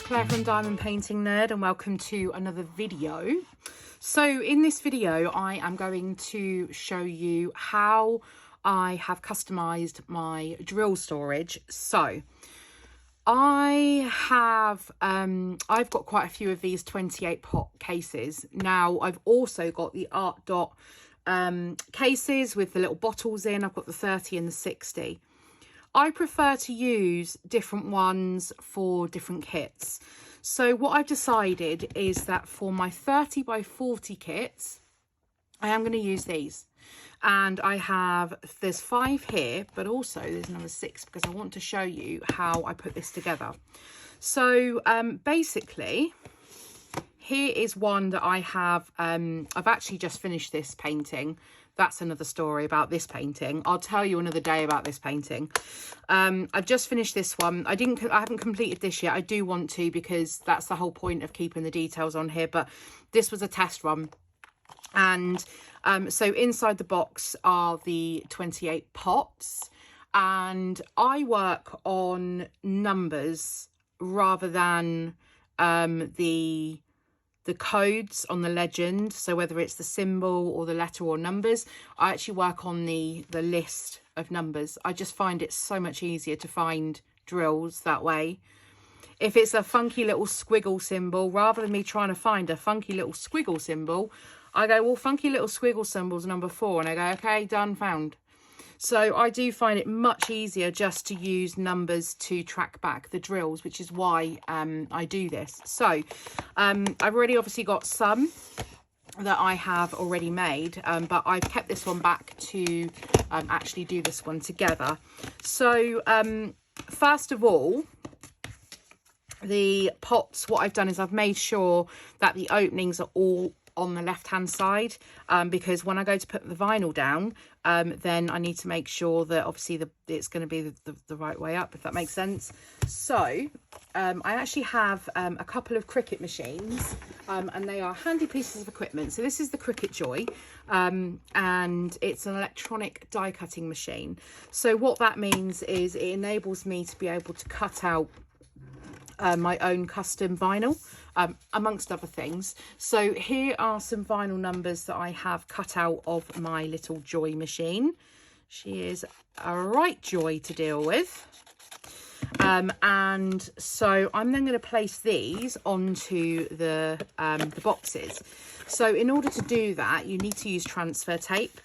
Claire from Diamond Painting Nerd, and welcome to another video. So in this video I am going to show you how I have customized my drill storage. So I have I've got quite a few of these 28 pot cases. Now I've also got the Art Dot cases with the little bottles in. I've got the 30 and the 60. I prefer to use different ones for different kits. So what I've decided is that for my 30 by 40 kits, I am going to use these. And there's 5 here, but also there's another 6 because I want to show you how I put this together. So basically, here is one that I have. I've actually just finished this painting. That's another story about this painting. I'll tell you another day about this painting. I've just finished this one. I haven't completed this yet. I do want to, because that's the whole point of keeping the details on here. But this was a test run. And so inside the box are the 28 pots. And I work on numbers rather than the codes on the legend. So whether it's the symbol or the letter or numbers, I actually work on the list of numbers. I just find it so much easier to find drills that way. If it's a funky little squiggle symbol, rather than me trying to find a funky little squiggle symbol, I go, well, funky little squiggle symbol's number 4, and I go, okay, done, found. So I do find it much easier just to use numbers to track back the drills, which is why I do this. So I've already obviously got some that I have already made, but I've kept this one back to actually do this one together. So first of all, the pots, what I've done is I've made sure that the openings are all on the left hand side, because when I go to put the vinyl down, then I need to make sure that obviously it's going to be the right way up, if that makes sense. So I actually have a couple of Cricut machines, and they are handy pieces of equipment. So this is the Cricut Joy, and it's an electronic die cutting machine. So what that means is it enables me to be able to cut out my own custom vinyl, amongst other things. So here are some vinyl numbers that I have cut out of my little Joy machine. She is a right joy to deal with. And so I'm then going to place these onto the boxes. So in order to do that, you need to use transfer tape.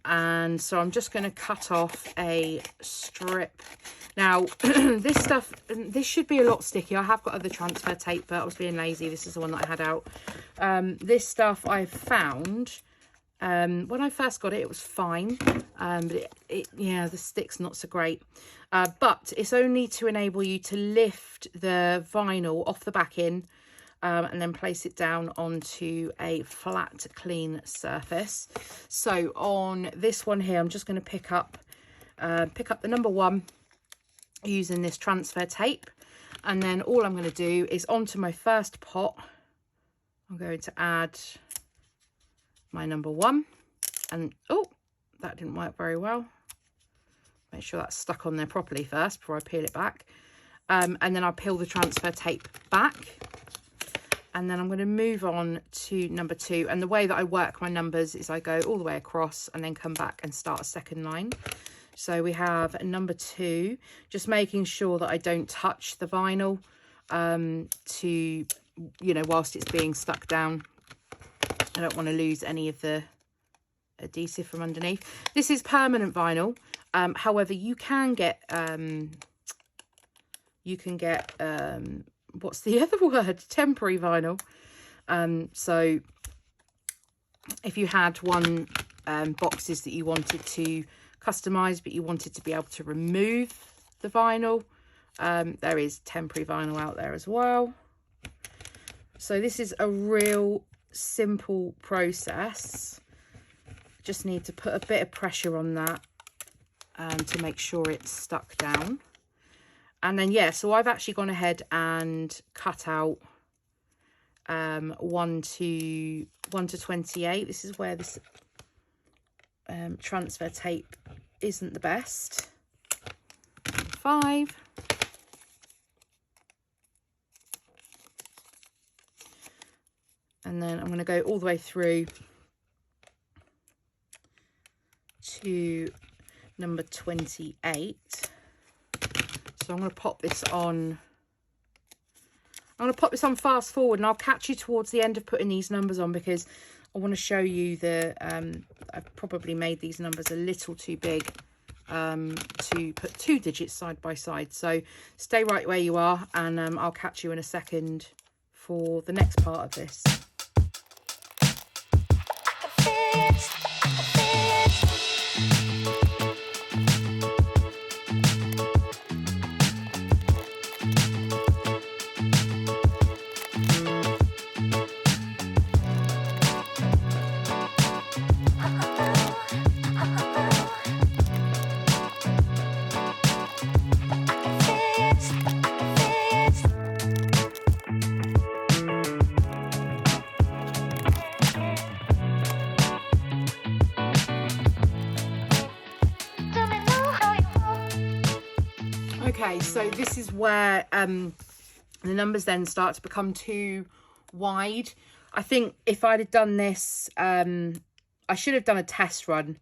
And so I'm just going to cut off a strip. Now, this should be a lot sticky. I have got other transfer tape, but I was being lazy. This is the one that I had out. This stuff I've found, when I first got it, it was fine. But yeah, the stick's not so great. But it's only to enable you to lift the vinyl off the backing, and then place it down onto a flat, clean surface. So on this one here, I'm just going to pick up the number 1 using this transfer tape, and then all I'm going to do is onto my first pot, I'm going to add my number 1, and oh, that didn't work very well. Make sure that's stuck on there properly first before I peel it back, and then I'll peel the transfer tape back. And then I'm going to move on to number 2. And the way that I work my numbers is I go all the way across and then come back and start a second line. So we have number 2, just making sure that I don't touch the vinyl whilst it's being stuck down. I don't want to lose any of the adhesive from underneath. This is permanent vinyl. However, you can get what's the other word? Temporary vinyl. So if you had one boxes that you wanted to customize, but you wanted to be able to remove the vinyl, there is temporary vinyl out there as well. So this is a real simple process. Just need to put a bit of pressure on that to make sure it's stuck down. And then, yeah, so I've actually gone ahead and cut out 1 to 28. This is where this transfer tape isn't the best. 5. And then I'm going to go all the way through to number 28. So I'm going to pop this on. I'm going to pop this on fast forward, and I'll catch you towards the end of putting these numbers on, because I want to show you the, I've probably made these numbers a little too big to put 2 digits side by side. So stay right where you are, and I'll catch you in a second for the next part of this. Okay, so this is where the numbers then start to become too wide. I think if I'd have done this, I should have done a test run.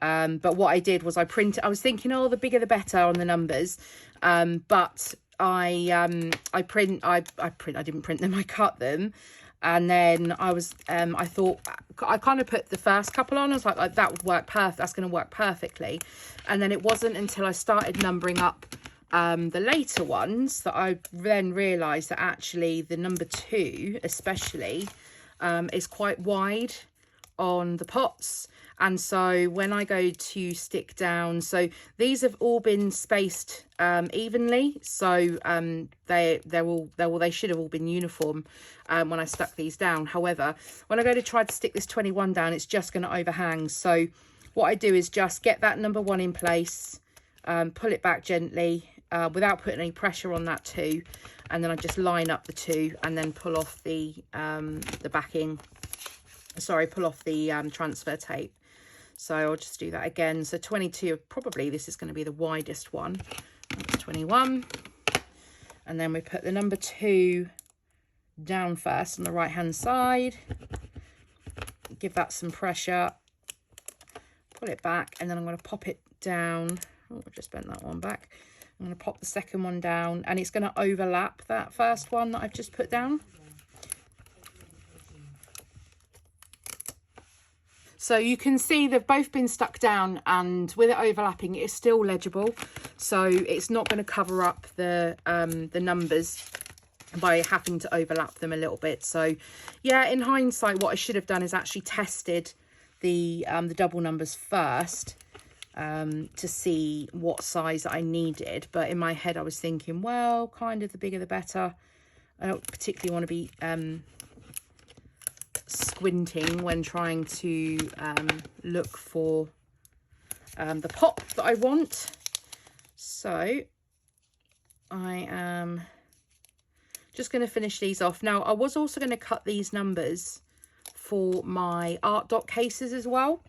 But what I did was I was thinking, oh, the bigger the better on the numbers. But I didn't print them, I cut them. And then I thought, I kind of put the first couple on. I was like that would work perfect. That's going to work perfectly. And then it wasn't until I started numbering up the later ones that I then realised that actually the number 2 especially is quite wide on the pots. And so when I go to stick down, so these have all been spaced evenly, so they should have all been uniform when I stuck these down. However, when I go to try to stick this 21 down, it's just going to overhang. So what I do is just get that number 1 in place, pull it back gently without putting any pressure on that 2, and then I just line up the 2 and then pull off the backing. Sorry, pull off the transfer tape. So I'll just do that again. So 22, probably this is going to be the widest one. That's 21. And then we put the number 2 down first on the right hand side. Give that some pressure. Pull it back, and then I'm going to pop it down. Oh, I just bent that one back. I'm going to pop the second one down, and it's going to overlap that first one that I've just put down. So you can see they've both been stuck down, and with it overlapping, it's still legible. So it's not going to cover up the numbers by having to overlap them a little bit. So yeah, in hindsight, what I should have done is actually tested the double numbers first to see what size I needed. But in my head, I was thinking, well, kind of the bigger the better. I don't particularly want to be squinting when trying to look for the pop that I want. So I am just going to finish these off. Now, I was also going to cut these numbers for my art doc cases as well.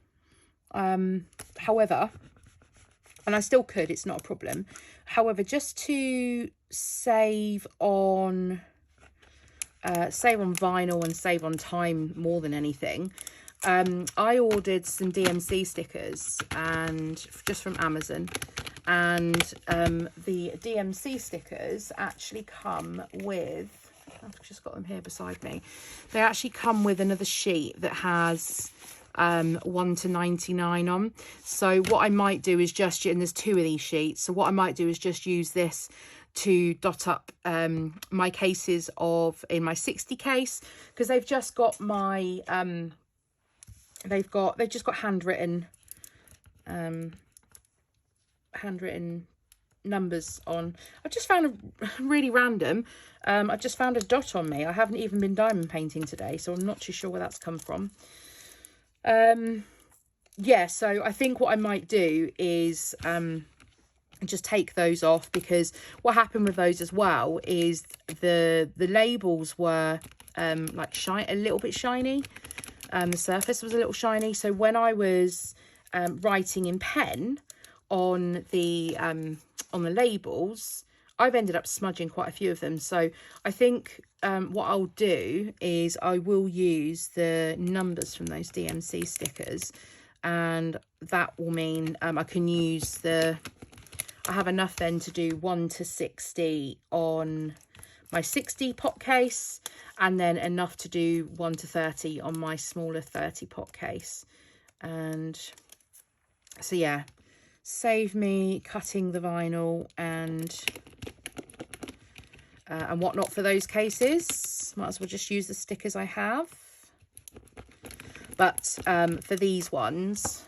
However, and I still could, it's not a problem. However, just to save on vinyl and save on time more than anything, I ordered some DMC stickers and just from Amazon, and the DMC stickers actually come with, I've just got them here beside me, they actually come with another sheet that has 1 to 99 on. So what I might do is just, and there's 2 of these sheets, so what I might do is just use this to dot up my cases in my 60 case, because they've just got my they've just got handwritten numbers on. I've just found a really random, I've just found a dot on me. I haven't even been diamond painting today, so I'm not too sure where that's come from. Yeah, so I think what I might do is just take those off, because what happened with those as well is the labels were like a little bit shiny. The surface was a little shiny, so when I was writing in pen on the labels, I've ended up smudging quite a few of them. So I think what I'll do is I will use the numbers from those DMC stickers, and that will mean I can use I have enough then to do 1 to 60 on my 60 pot case, and then enough to do 1 to 30 on my smaller 30 pot case. And so yeah, save me cutting the vinyl and whatnot for those cases. Might as well just use the stickers I have. But for these ones,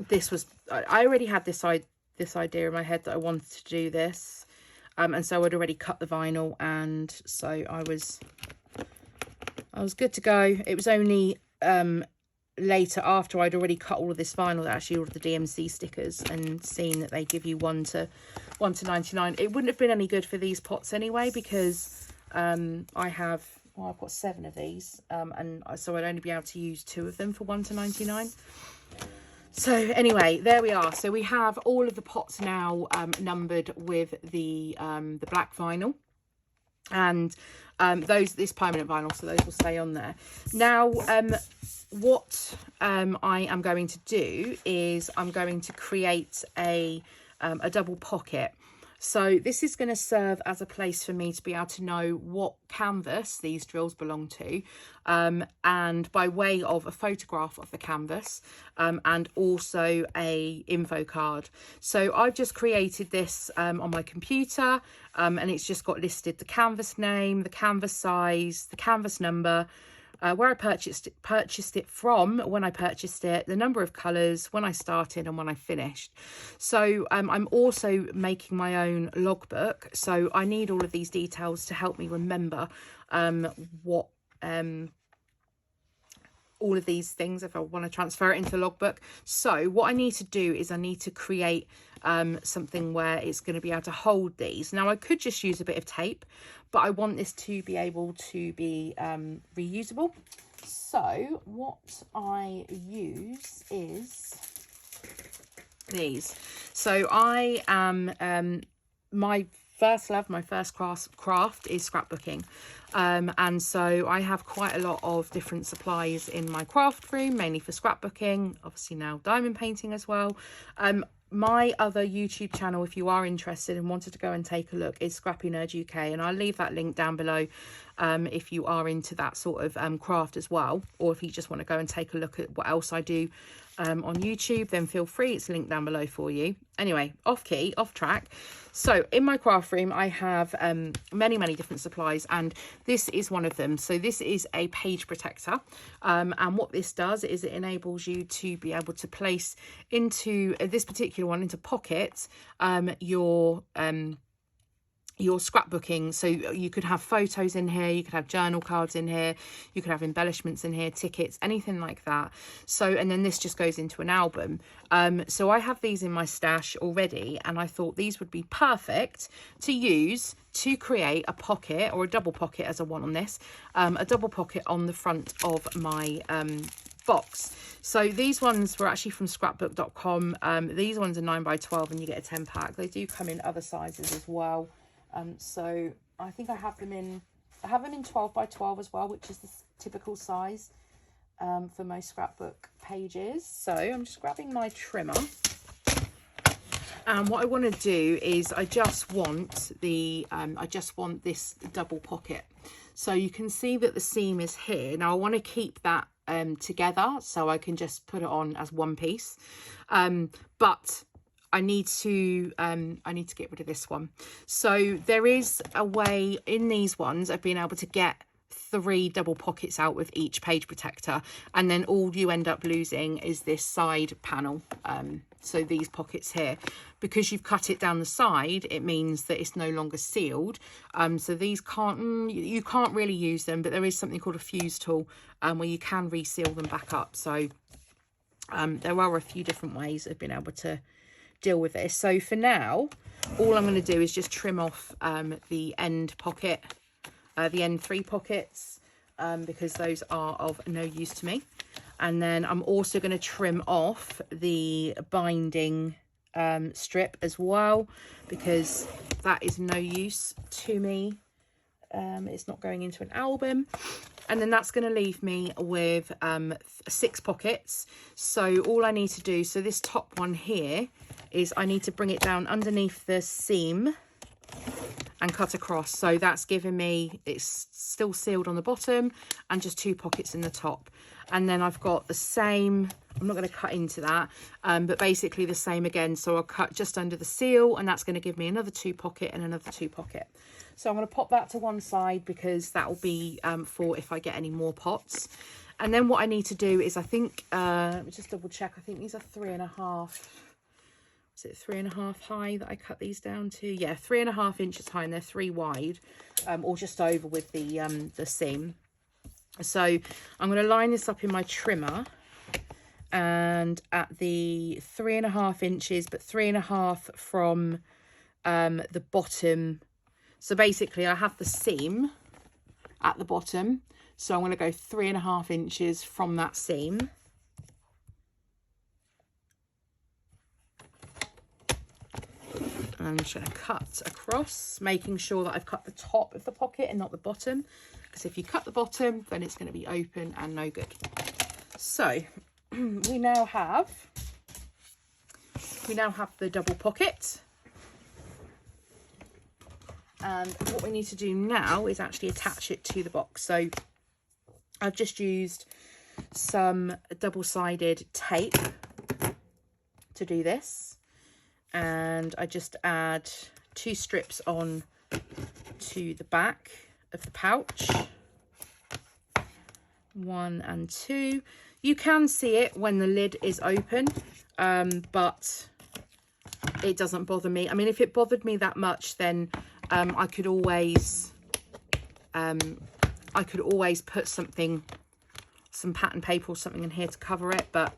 this was, I already had this idea in my head that I wanted to do this, and so I'd already cut the vinyl, and so I was good to go. It was only later, after I'd already cut all of this vinyl, that actually all of the DMC stickers, and seen that they give you 1 to 99. It wouldn't have been any good for these pots anyway, because I've got 7 of these, and so I'd only be able to use 2 of them for 1 to 99. So anyway, there we are. So we have all of the pots now numbered with the black vinyl, and this permanent vinyl, so those will stay on there. Now what I am going to do is I'm going to create a double pocket. So this is going to serve as a place for me to be able to know what canvas these drills belong to, and by way of a photograph of the canvas, and also a info card. So I've just created this on my computer, and it's just got listed the canvas name, the canvas size, the canvas number, where I purchased it from, when I purchased it, the number of colours, when I started and when I finished. So I'm also making my own logbook, so I need all of these details to help me remember what all of these things if I want to transfer it into the logbook. So what I need to do is I need to create something where it's going to be able to hold these. Now I could just use a bit of tape, but I want this to be able to be reusable. So what I use is these. So I am my first love, my first craft is scrapbooking, and so I have quite a lot of different supplies in my craft room, mainly for scrapbooking, obviously now diamond painting as well. My other YouTube channel, if you are interested and wanted to go and take a look, is scrappynerduk, and I'll leave that link down below if you are into that sort of craft as well, or if you just want to go and take a look at what else I do on YouTube, then feel free, it's linked down below for you. Anyway, off track. So in my craft room I have many different supplies, and this is one of them. So this is a page protector, and what this does is it enables you to be able to place into this particular one, into pockets, your scrapbooking. So you could have photos in here, you could have journal cards in here, you could have embellishments in here, tickets, anything like that. So, and then this just goes into an album. So I have these in my stash already, and I thought these would be perfect to use to create a pocket, or a double pocket as I want on this, a double pocket on the front of my box. So these ones were actually from scrapbook.com. These ones are 9x12 and you get a 10 pack. They do come in other sizes as well. So I think I have them in 12x12 as well, which is the typical size for most scrapbook pages. So I'm just grabbing my trimmer, and what I want to do is I just want this double pocket. So you can see that the seam is here. Now I want to keep that together, so I can just put it on as one piece, but I need to get rid of this one. So there is a way in these ones of being able to get 3 double pockets out with each page protector, and then all you end up losing is this side panel. So these pockets here, because you've cut it down the side, it means that it's no longer sealed. So these you can't really use them, but there is something called a fuse tool where you can reseal them back up. So there are a few different ways of being able to deal with this. So for now, all I'm going to do is just trim off the end pocket, the end 3 pockets, because those are of no use to me. And then I'm also going to trim off the binding strip as well, because that is no use to me. It's not going into an album. And then that's going to leave me with 6 pockets. So all I need to do, so this top one here, is I need to bring it down underneath the seam and cut across. So that's giving me, it's still sealed on the bottom and just 2 pockets in the top. And then I've got the same, I'm not going to cut into that, but basically the same again. So I'll cut just under the seal, and that's going to give me another 2 pocket and another 2 pocket. So I'm going to pop that to one side, because that will be for if I get any more pots. And then what I need to do is, I think, let me just double check. I think these are 3.5. Is it 3.5 high that I cut these down to? Yeah, 3.5 inches high, and they're 3 wide, or just over with the seam. So I'm going to line this up in my trimmer, and at the 3.5 inches, but 3.5 from the bottom. So basically I have the seam at the bottom, so I'm going to go 3.5 inches from that seam. And I'm just going to cut across, making sure that I've cut the top of the pocket and not the bottom, because if you cut the bottom, then it's going to be open and no good. So we now have the double pocket. And what we need to do now is actually attach it to the box. So I've just used some double-sided tape to do this. And I just add 2 strips on to the back of the pouch. 1 and 2. You can see it when the lid is open, but it doesn't bother me. I mean, if it bothered me that much, then I could always put something, some pattern paper or something in here to cover it, but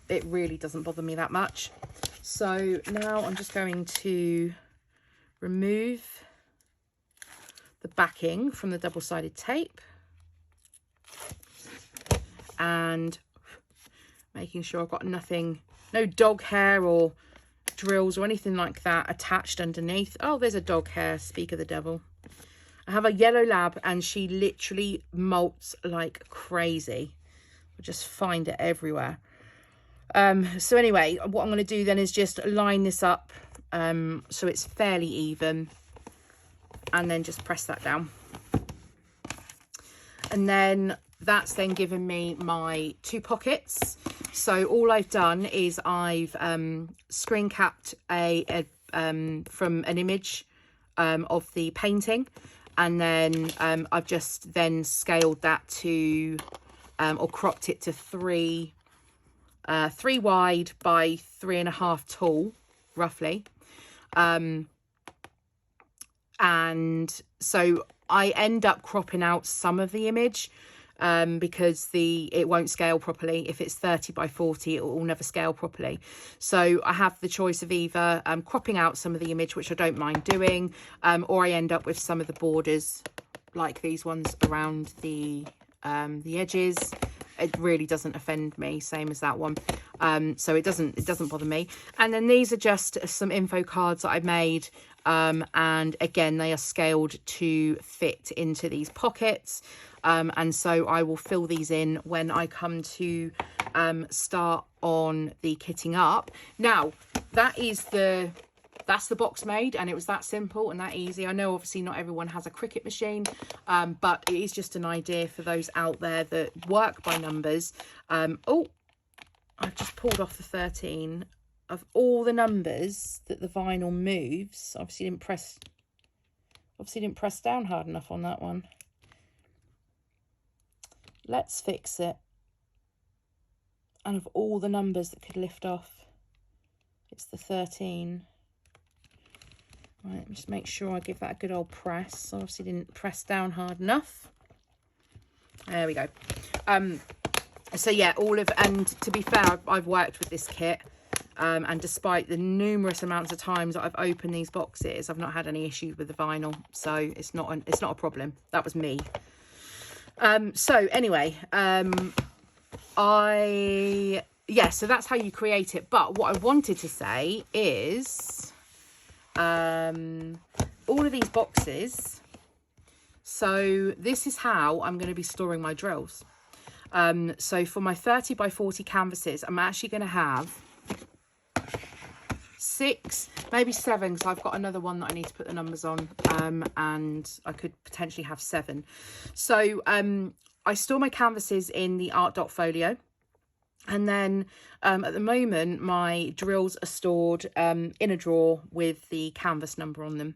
it really doesn't bother me that much. So now I'm just going to remove the backing from the double-sided tape, and making sure I've got nothing, no dog hair or drills or anything like that attached underneath. Oh, there's a dog hair, speak of the devil. I have a yellow lab, and she literally molts like crazy. I just find it everywhere. So anyway, what I'm going to do then is just line this up so it's fairly even, and then just press that down. And then that's then given me my 2 pockets. So all I've done is I've screen capped from an image of the painting, and then I've just then scaled that to or cropped it to 3 wide by 3.5 tall, roughly. And so I end up cropping out some of the image because it won't scale properly. If it's 30 by 40, it will never scale properly. So I have the choice of either cropping out some of the image, which I don't mind doing, or I end up with some of the borders like these ones around the edges. It really doesn't offend me, same as that one. So it doesn't bother me. And then these are just some info cards that I made, and again they are scaled to fit into these pockets, and so I will fill these in when I come to start on the kitting up. Now that's the box made, and it was that simple and that easy. I know obviously not everyone has a Cricut machine, but it is just an idea for those out there that work by numbers. Oh, I've just pulled off the 13 of all the numbers that the vinyl moves. Obviously didn't press down hard enough on that one. Let's fix it. And of all the numbers that could lift off, it's the 13. Right, just make sure I give that a good old press. Obviously didn't press down hard enough. There we go. So yeah, and to be fair, I've worked with this kit, and despite the numerous amounts of times that I've opened these boxes, I've not had any issues with the vinyl, so it's not a problem. That was me. So anyway, yeah, so that's how you create it. But what I wanted to say is all of these boxes. So this is how I'm going to be storing my drills. So for my 30 by 40 canvases, I'm actually going to have 6, maybe 7, because I've got another one that I need to put the numbers on, and I could potentially have 7. So I store my canvases in the Art Dot folio, and then at the moment my drills are stored in a drawer with the canvas number on them.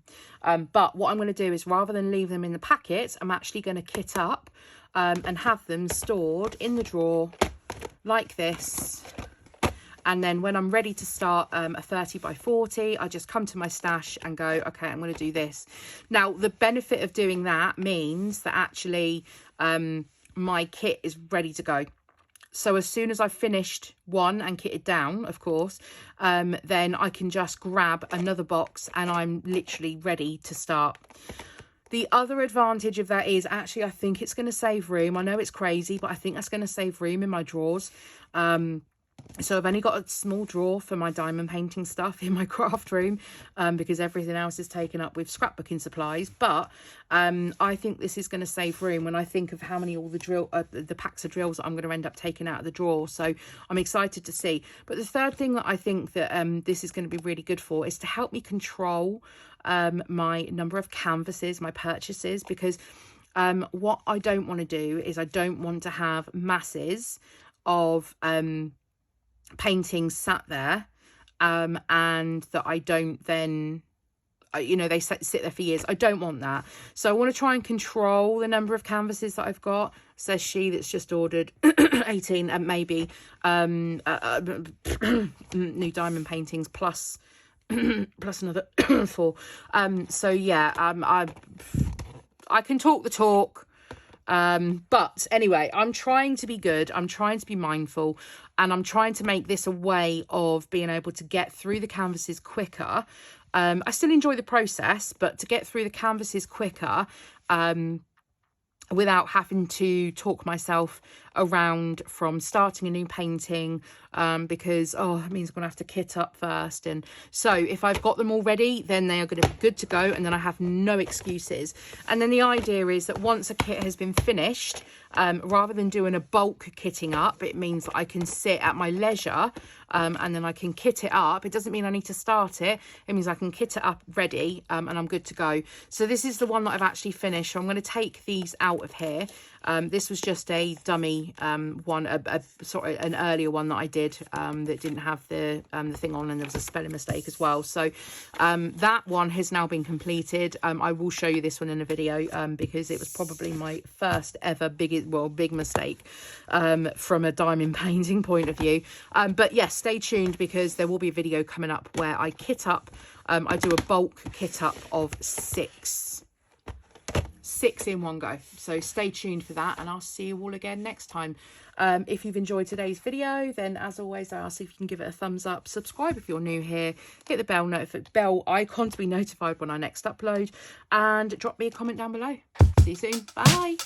But what I'm going to do is, rather than leave them in the packet, I'm actually going to kit up and have them stored in the drawer like this. And then when I'm ready to start a 30 by 40, I just come to my stash and go, okay, I'm going to do this. Now, the benefit of doing that means that actually my kit is ready to go. So as soon as I've finished one and kitted down, of course, then I can just grab another box and I'm literally ready to start. The other advantage of that is actually I think it's going to save room. I know it's crazy, but I think that's going to save room in my drawers. So I've only got a small drawer for my diamond painting stuff in my craft room, because everything else is taken up with scrapbooking supplies. But I think this is going to save room when I think of how many all the packs of drills that I'm going to end up taking out of the drawer. So I'm excited to see. But the third thing that I think that this is going to be really good for is to help me control my number of canvases, my purchases, because what I don't want to do is I don't want to have masses of paintings sat there and that I don't then you know, they sit there for years. I don't want that. So I want to try and control the number of canvases that I've got. Says she that's just ordered 18 and maybe new diamond paintings plus another 4. So yeah, I can talk the talk. But anyway, I'm trying to be good. I'm trying to be mindful, and I'm trying to make this a way of being able to get through the canvases quicker. I still enjoy the process, but to get through the canvases quicker, without having to talk myself around from starting a new painting, because it means I'm gonna have to kit up first. And so if I've got them all ready, then they are going to be good to go, and then I have no excuses. And then the idea is that once a kit has been finished, rather than doing a bulk kitting up, it means that I can sit at my leisure, and then I can kit it up. It doesn't mean I need to start it. It means I can kit it up ready, and I'm good to go. So this is the one that I've actually finished. So I'm going to take these out of here. This was just a dummy one, sort of an earlier one that I did that didn't have the thing on, and there was a spelling mistake as well. So that one has now been completed. I will show you this one in a video, because it was probably my first ever big mistake from a diamond painting point of view. But yes, stay tuned, because there will be a video coming up where I kit up. I do a bulk kit up of 6 in one go. So stay tuned for that, and I'll see you all again next time. If you've enjoyed today's video, then as always, I ask if you can give it a thumbs up, subscribe if you're new here, hit the bell icon to be notified when I next upload, and drop me a comment down below. See you soon. Bye.